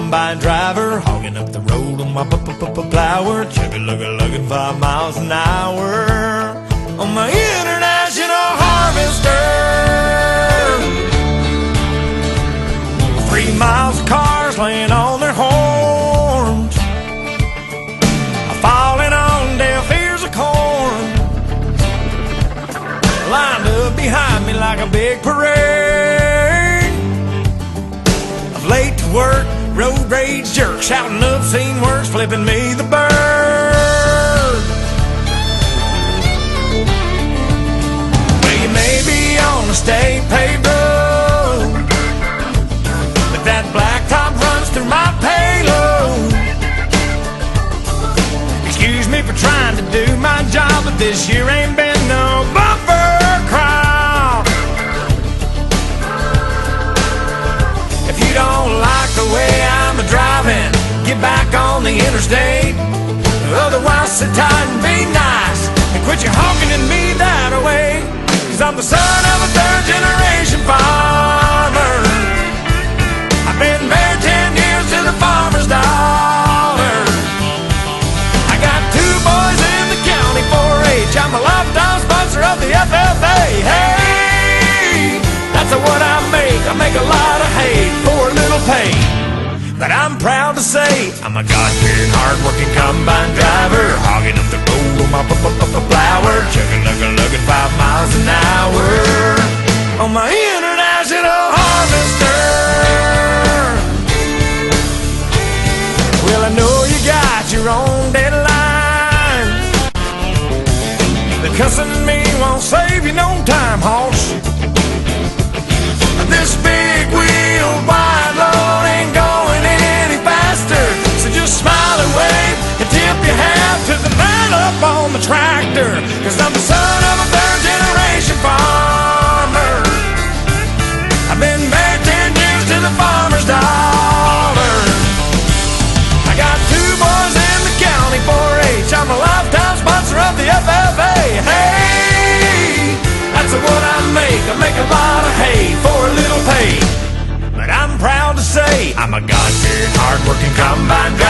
combine driver, hogging up the road on my plower, chugga-lugga-lugging 5 miles an hour on my international harvester. 3 miles of cars laying on their horns, falling on deaf ears of corn, lined up behind me like a big parade of late to work, road rage jerks, shouting obscene words, flipping me the bird. Well, you may be on a state paved road, but that blacktop runs through my payload. Excuse me for trying to do my job, but this year ain't been no bumper crowd. If you don't like the way I'm driving, get back on the interstate. Otherwise, sit tight and be nice and quit your honking at me that way. 'Cause I'm the son of a third-generation farmer. I've been married 10 years to the farmer's daughter. I got 2 boys in the county 4-H. I'm a lifetime sponsor of the FFA. Hey, that's what I make a lot of hay for a little pay. But I'm proud to say I'm a God-fearing, hard-working combine driver, hogging up the road on my plower, chugga-lugga-lugging 5 miles an hour on my international harvester. Well, I know you got your own deadlines. The cussing me won't save you no time, hoss. This big wheel wide load ain't going any faster, so just smile and wave and tip your hat to the man up on the tractor. 'Cause I'm the son of a third-generation farmer. I've been married 10 years to the farmer's daughter. I got 2 boys in the county 4-H. I'm a lifetime sponsor of the FFA. Hey, that's what I make a lot of hay for a little pay. But I'm proud to say I'm a God-fearing, hard-working combine driver.